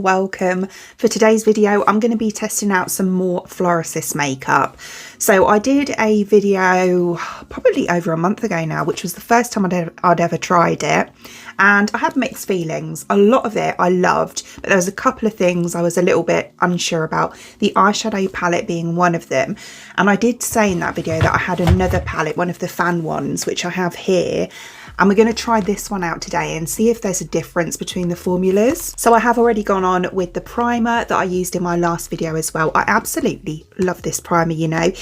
welcome. For today's video I'm going to be testing out some more Florasis makeup. So I did a video probably over a month ago now, which was the first time I'd ever tried it, and I had mixed feelings. A lot of it I loved, but there was a couple of things I was a little bit unsure about, the eyeshadow palette being one of them. And I did say in that video that I had another palette, one of the fan ones, which I have here. And we're going to try this one out today and see if there's a difference between the formulas. So I have already gone on with the primer that I used in my last video as well. I absolutely love this primer, you know.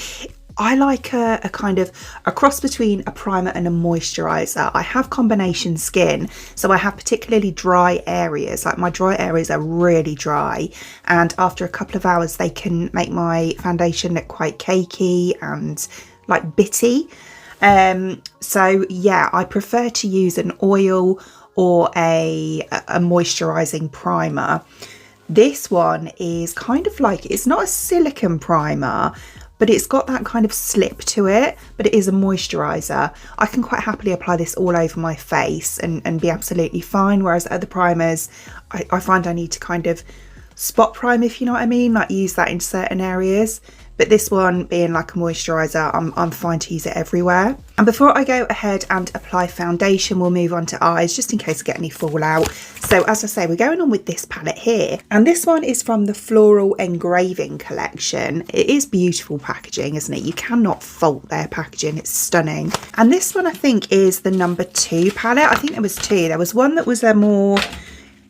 I like a kind of a cross between a primer and a moisturizer. I have combination skin, so I have particularly dry areas. Like my dry areas are really dry, and after a couple of hours they can make my foundation look quite cakey and like bitty. So yeah, I prefer to use an oil or a moisturizing primer. This one is kind of like, it's not a silicone primer, but it's got that kind of slip to it, but it is a moisturizer. I can quite happily apply this all over my face and be absolutely fine, whereas other primers, I find I need to kind of spot prime, if you know what I mean, like use that in certain areas. But this one being like a moisturizer, I'm fine to use it everywhere. And before I go ahead and apply foundation, we'll move on to eyes, just in case I get any fallout. So as I say, we're going on with this palette here. And this one is from the Floral Engraving collection. It is beautiful packaging, isn't it? You cannot fault their packaging, it's stunning. And this one I think is the number 2 palette. I think there was 2. There was one that was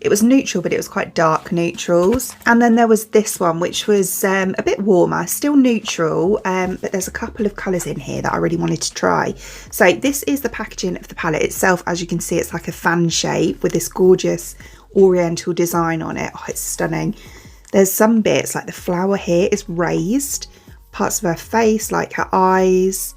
it was neutral, but it was quite dark neutrals. And then there was this one, which was a bit warmer, still neutral, but there's a couple of colours in here that I really wanted to try. So this is the packaging of the palette itself. As you can see, it's like a fan shape with this gorgeous oriental design on it. Oh, it's stunning. There's some bits, like the flower here is raised, parts of her face, like her eyes.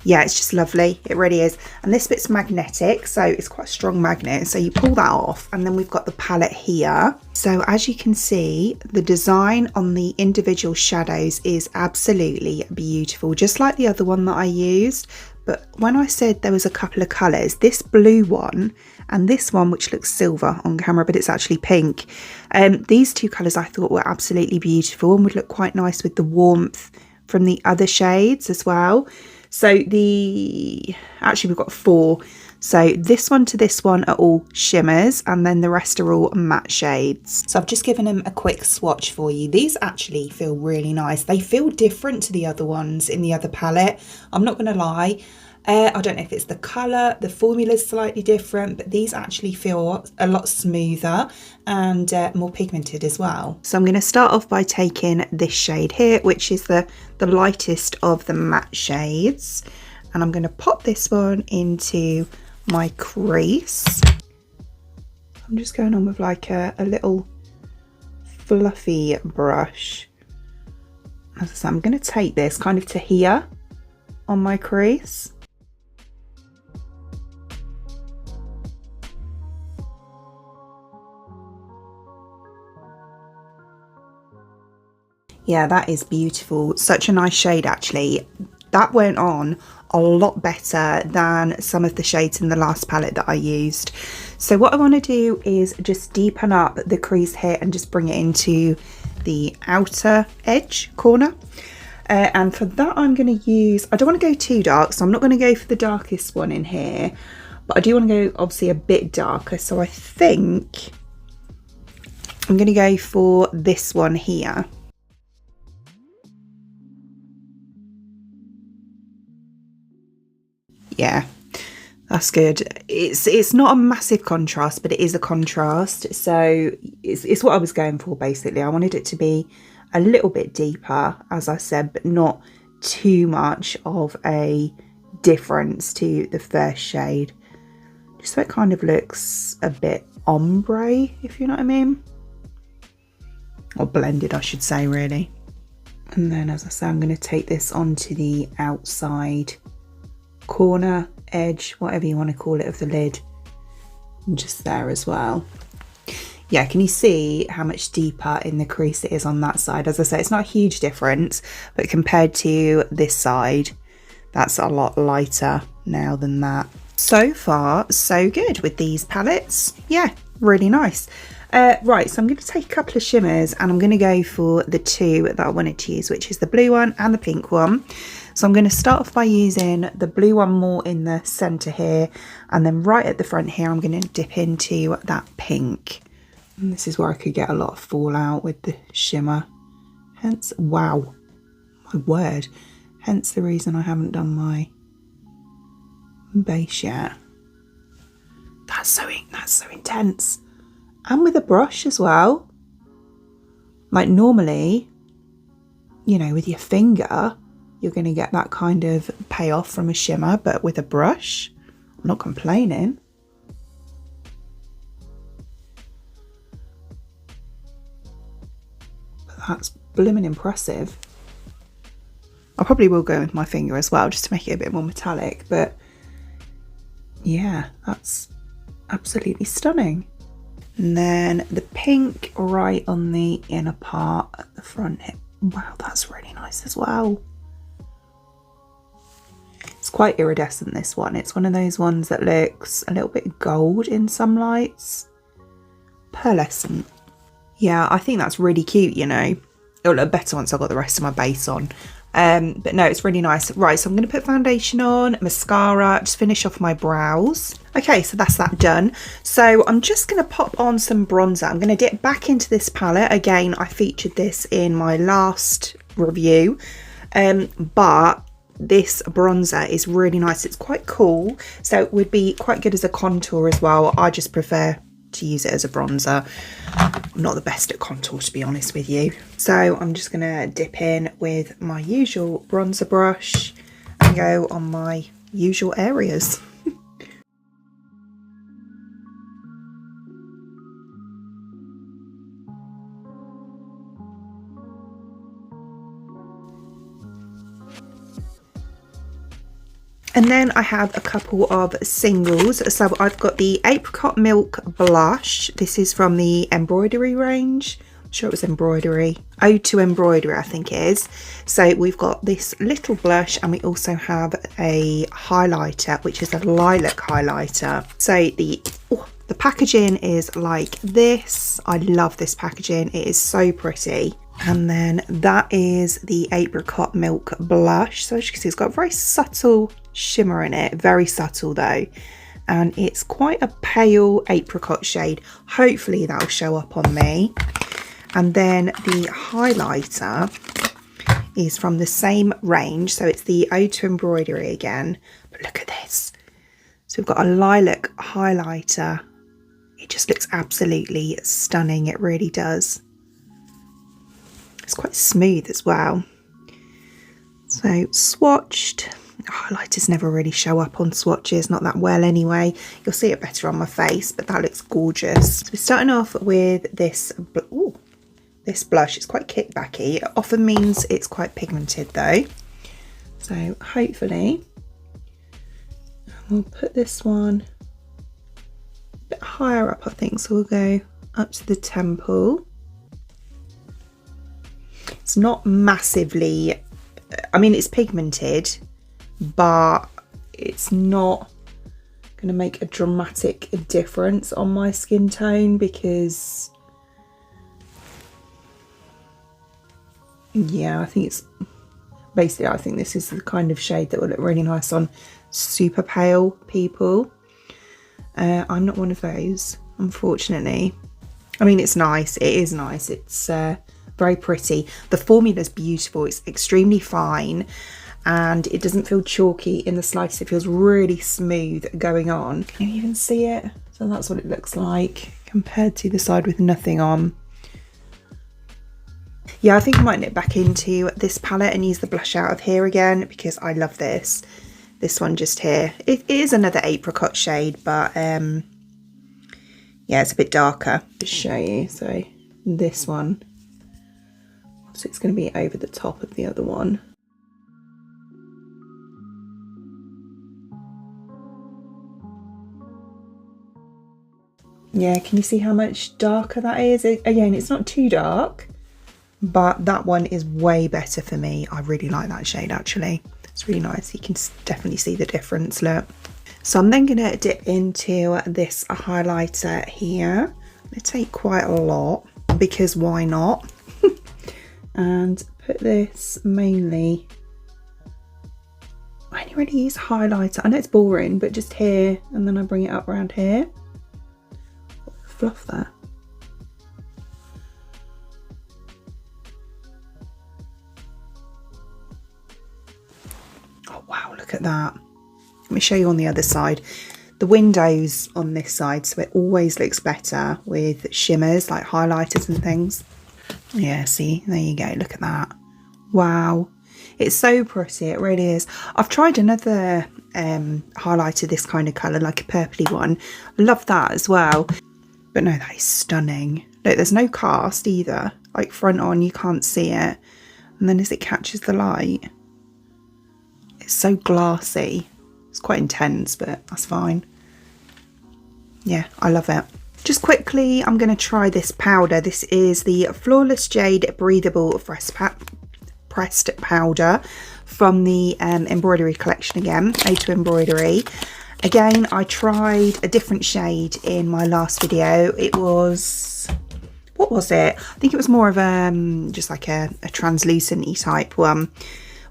Yeah, it's just lovely, it really is. And this bit's magnetic, so it's quite a strong magnet, so you pull that off, and then we've got the palette here. So as you can see, the design on the individual shadows is absolutely beautiful, just like the other one that I used. But when I said there was a couple of colours, this blue one and this one, which looks silver on camera but it's actually pink, these two colours I thought were absolutely beautiful and would look quite nice with the warmth from the other shades as well. So actually we've got 4. So this one to this one are all shimmers, and then the rest are all matte shades. So I've just given them a quick swatch for you. These actually feel really nice. They feel different to the other ones in the other palette. I'm not going to lie. I don't know if it's the colour, the formula's slightly different, but these actually feel a lot smoother and more pigmented as well. So I'm going to start off by taking this shade here, which is the lightest of the matte shades. And I'm going to pop this one into my crease. I'm just going on with like a little fluffy brush. As I say, I'm going to take this kind of to here on my crease. Yeah, that is beautiful. Such a nice shade, actually. That went on a lot better than some of the shades in the last palette that I used. So what I want to do is just deepen up the crease here and just bring it into the outer edge corner. And for that I'm going to use, I don't want to go too dark, so I'm not going to go for the darkest one in here, but I do want to go obviously a bit darker. So I think I'm going to go for this one here. Yeah, that's good. It's not a massive contrast, but it is a contrast. So it's what I was going for, basically. I wanted it to be a little bit deeper, as I said, but not too much of a difference to the first shade. Just so it kind of looks a bit ombre, if you know what I mean. Or blended, I should say, really. And then, as I say, I'm going to take this onto the outside corner, edge, whatever you want to call it, of the lid, and just there as well. Yeah, can you see how much deeper in the crease it is on that side? As I say, it's not a huge difference, but compared to this side, that's a lot lighter now than that. So far, so good with these palettes. Yeah, really nice. Right, so I'm going to take a couple of shimmers and I'm going to go for the two that I wanted to use, which is the blue one and the pink one. So I'm going to start off by using the blue one more in the centre here, and then right at the front here I'm going to dip into that pink. And this is where I could get a lot of fallout with the shimmer. Hence, wow, my word. Hence the reason I haven't done my base yet. That's so intense. And with a brush as well. Like normally, you know, with your finger, you're going to get that kind of payoff from a shimmer, but with a brush, I'm not complaining. But that's blooming impressive. I probably will go with my finger as well, just to make it a bit more metallic, but yeah, that's absolutely stunning. And then the pink right on the inner part at the front here. Wow, that's really nice as well. It's quite iridescent, this one. It's one of those ones that looks a little bit gold in some lights. Pearlescent. Yeah, I think that's really cute, you know. It'll look better once I've got the rest of my base on. But no, it's really nice. Right, so I'm going to put foundation on, mascara, just finish off my brows. Okay, so that's that done. So I'm just going to pop on some bronzer. I'm going to dip back into this palette. Again, I featured this in my last review, but this bronzer is really nice. It's quite cool, so it would be quite good as a contour as well. I just prefer to use it as a bronzer. I'm not the best at contour, to be honest with you. So I'm just going to dip in with my usual bronzer brush and go on my usual areas. And then I have a couple of singles. So I've got the Apricot Milk Blush. This is from the Embroidery range. I'm sure it was Embroidery. Ode to Embroidery, I think it is. So we've got this little blush, and we also have a highlighter, which is a lilac highlighter. So the packaging is like this. I love this packaging. It is so pretty. And then that is the Apricot Milk Blush. So as you can see, it's got a very subtle shimmer in it, very subtle though, and it's quite a pale apricot shade. Hopefully that'll show up on me. And then the highlighter is from the same range, so it's the Ode to Embroidery again, but look at this. So we've got a lilac highlighter. It just looks absolutely stunning, it really does. It's quite smooth as well. So swatched. Highlighters never really show up on swatches, not that well anyway. You'll see it better on my face, but that looks gorgeous. So we're starting off with this blush. It's quite kickbacky. It often means it's quite pigmented though. So hopefully we'll put this one a bit higher up, I think. So we'll go up to the temple. It's not massively, I mean, it's pigmented, but it's not going to make a dramatic difference on my skin tone because, yeah, I think it's basically, I think this is the kind of shade that will look really nice on super pale people. I'm not one of those, unfortunately. I mean, it's nice. It is nice. It's very pretty. The formula is beautiful. It's extremely fine. And it doesn't feel chalky in the slightest. It feels really smooth going on. Can you even see it? So that's what it looks like compared to the side with nothing on. Yeah, I think I might nip back into this palette and use the blush out of here again because I love this. This one just here. It is another apricot shade, but yeah, it's a bit darker. Just show you. So this one. So it's going to be over the top of the other one. Yeah, can you see how much darker that is? Again, it's not too dark, but that one is way better for me. I really like that shade actually. It's really nice. You can definitely see the difference, look. So I'm then going to dip into this highlighter here. I'm going to take quite a lot because why not? And put this mainly, I only really use highlighter. I know it's boring, but just here, and then I bring it up around here. Fluff there. Oh wow, look at that. Let me show you on the other side. The windows on this side, so it always looks better with shimmers like highlighters and things. Yeah, see, there you go, look at that. Wow, it's so pretty, it really is. I've tried another highlighter this kind of colour, like a purpley one. I love that as well. But no, that is stunning. Look, there's no cast either. Like front on, you can't see it. And then as it catches the light, it's so glassy. It's quite intense, but that's fine. Yeah, I love it. Just quickly, I'm going to try this powder. This is the Flawless Jade Breathable Pressed Powder from the Embroidery collection again, A2 Embroidery. Again, I tried a different shade in my last video. It was, what was it? I think it was more of just like a translucent-y type one.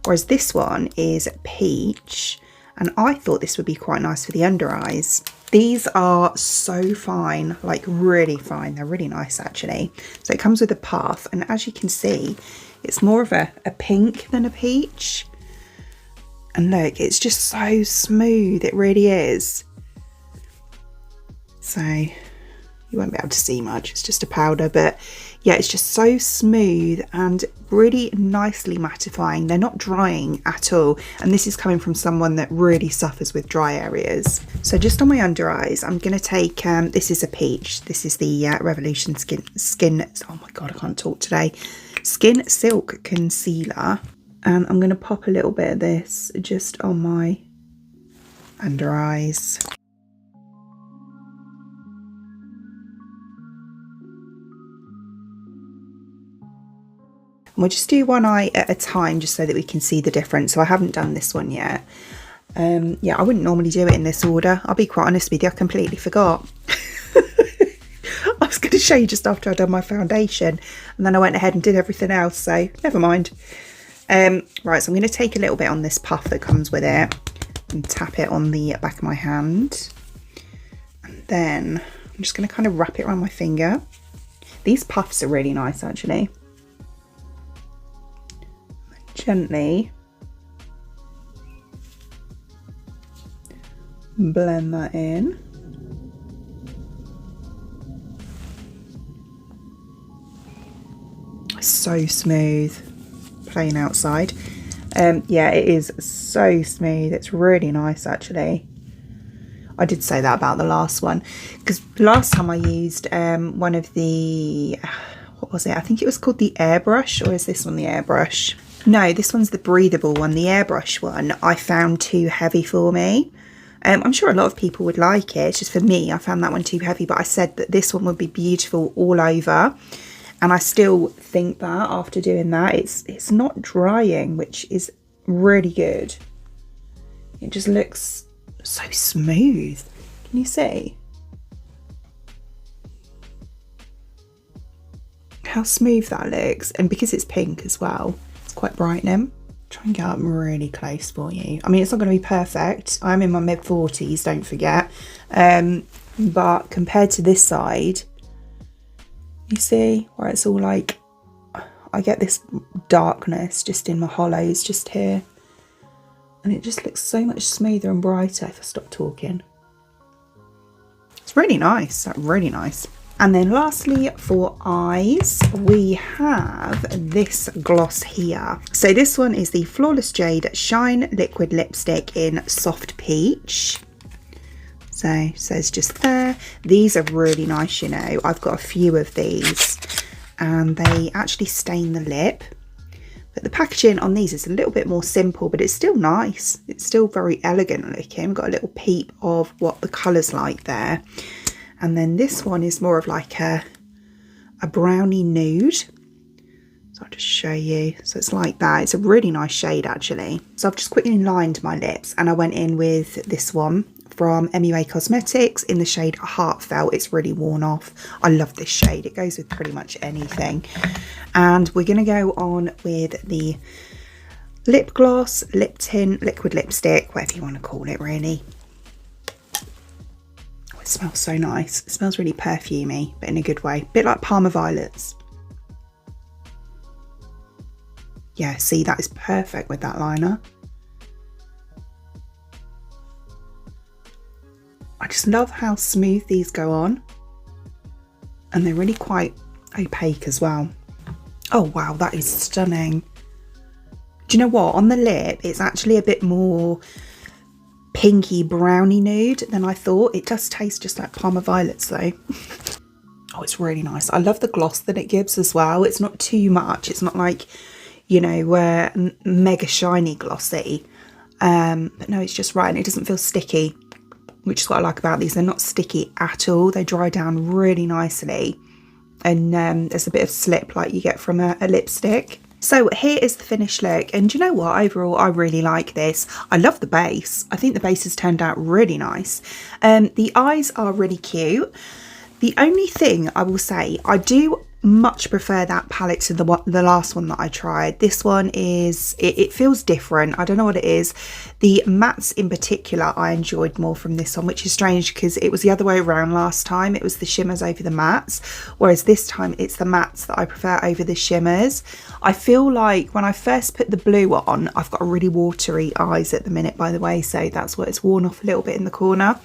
Whereas this one is peach. And I thought this would be quite nice for the under eyes. These are so fine, like really fine. They're really nice actually. So it comes with a puff, and as you can see, it's more of a pink than a peach. And look, it's just so smooth, it really is. So you won't be able to see much, it's just a powder, but yeah, it's just so smooth and really nicely mattifying. They're not drying at all, and this is coming from someone that really suffers with dry areas. So just on my under eyes, I'm going to take, this is a peach, this is the Revolution Skin, oh my god, I can't talk today, Skin Silk Concealer, and I'm going to pop a little bit of this just on my under eyes. We'll just do one eye at a time just so that we can see the difference. So I haven't done this one yet. Yeah, I wouldn't normally do it in this order. I'll be quite honest with you, I completely forgot. I was going to show you just after I'd done my foundation, and then I went ahead and did everything else, so never mind. Right, so I'm going to take a little bit on this puff that comes with it and tap it on the back of my hand. And then I'm just going to kind of wrap it around my finger. These puffs are really nice actually. Gently blend that in. So smooth, playing outside. Yeah, it is so smooth. It's really nice actually. I did say that about the last one, because last time I used one of the, what was it? I think it was called the airbrush, or is this one the airbrush? No, this one's the breathable one. The airbrush one I found too heavy for me. I'm sure a lot of people would like it. It's just for me, I found that one too heavy, but I said that this one would be beautiful all over. And I still think that after doing that, it's not drying, which is really good. It just looks so smooth. Can you see? How smooth that looks. And because it's pink as well, it's quite brightening. Try and get up really close for you. I mean, it's not going to be perfect. I'm in my mid-40s, don't forget. But compared to this side, you see where it's all like, I get this darkness just in my hollows just here. And it just looks so much smoother and brighter if I stop talking. It's really nice, really nice. And then lastly for eyes, we have this gloss here. So this one is the Flawless Jade Shine Liquid Lipstick in Soft Peach. So it says just there. These are really nice, you know. I've got a few of these and they actually stain the lip. But the packaging on these is a little bit more simple, but it's still nice. It's still very elegant looking. Got a little peep of what the colour's like there. And then this one is more of like a brownie nude. So I'll just show you. So it's like that. It's a really nice shade actually. So I've just quickly lined my lips and I went in with this one from MUA Cosmetics in the shade Heartfelt. It's really worn off. I love this shade. It goes with pretty much anything. And we're going to go on with the lip gloss, lip tint, liquid lipstick, whatever you want to call it really. Oh, it smells so nice. It smells really perfumey, but in a good way. A bit like Parma Violets. Yeah, see, that is perfect with that liner. I just love how smooth these go on. And they're really quite opaque as well. Oh wow, that is stunning. Do you know what? On the lip, it's actually a bit more pinky browny nude than I thought. It does taste just like Parma Violets though. Oh, it's really nice. I love the gloss that it gives as well. It's not too much. It's not like, you know, mega shiny glossy. But no, it's just right, and it doesn't feel sticky, which is what I like about these. They're not sticky at all. They dry down really nicely, and there's a bit of slip like you get from a lipstick. So here is the finished look, and do you know what, overall I really like this. I love the base. I think the base has turned out really nice. The eyes are really cute. The only thing I will say, I do much prefer that palette to the last one that I tried. This one is, it feels different. I don't know what it is. The mattes in particular I enjoyed more from this one, which is strange because it was the other way around last time. It was the shimmers over the mattes, whereas this time it's the mattes that I prefer over the shimmers. I feel like when I first put the blue on, I've got really watery eyes at the minute, by the way, so that's what it's worn off a little bit in the corner.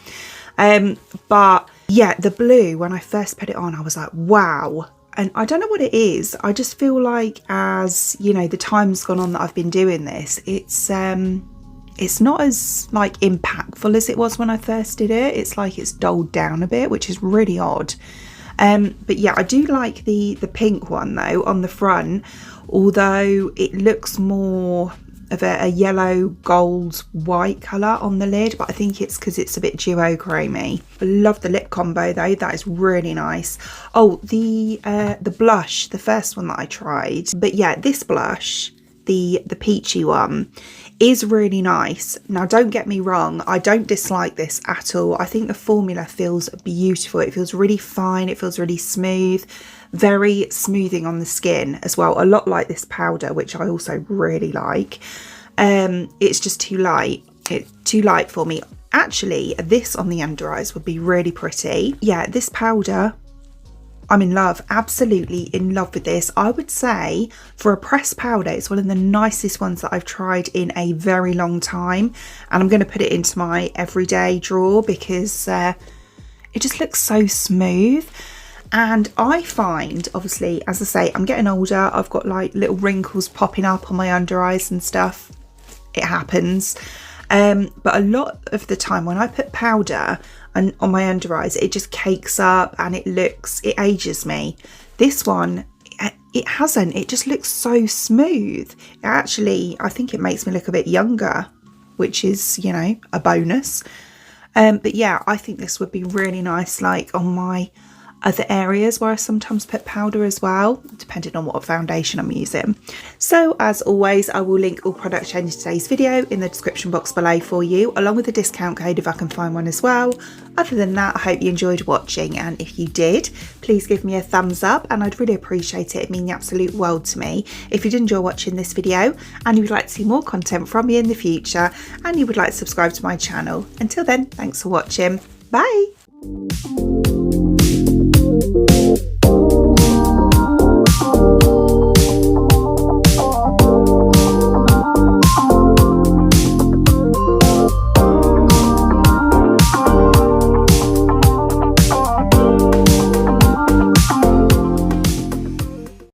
But yeah, the blue, when I first put it on, I was like, wow. And I don't know what it is. I just feel like, as you know, the time's gone on that I've been doing this, it's not as like impactful as it was when I first did it. It's like it's dulled down a bit, which is really odd. But yeah, I do like the pink one though on the front, although it looks more of a yellow gold white colour on the lid, but I think it's because it's a bit duochromy. I love the lip combo though. That is really nice. Oh, the blush, the first one that I tried, but yeah, this blush, the peachy one, is really nice. Now don't get me wrong, I don't dislike this at all. I think the formula feels beautiful. It feels really fine, it feels really smooth, very smoothing on the skin as well, a lot like this powder, which I also really like. It's just too light. It's too light for me. Actually, this on the under eyes would be really pretty. Yeah, this powder, I'm in love, absolutely in love with this. I would say for a pressed powder, it's one of the nicest ones that I've tried in a very long time, and I'm going to put it into my everyday drawer because it just looks so smooth. And I find, obviously, as I say, I'm getting older, I've got like little wrinkles popping up on my under eyes and stuff. It happens. But a lot of the time when I put powder and on my under eyes, it just cakes up and it ages me. This one, it hasn't. It just looks so smooth. Actually, I think it makes me look a bit younger, which is, you know, a bonus. But yeah, I think this would be really nice, like on my other areas where I sometimes put powder as well, depending on what foundation I'm using. So as always, I will link all products shown in today's video in the description box below for you, along with a discount code if I can find one as well. Other than that, I hope you enjoyed watching, and if you did, please give me a thumbs up and I'd really appreciate it. It'd mean the absolute world to me. If you did enjoy watching this video and you would like to see more content from me in the future and you would like to subscribe to my channel. Until then, thanks for watching. Bye!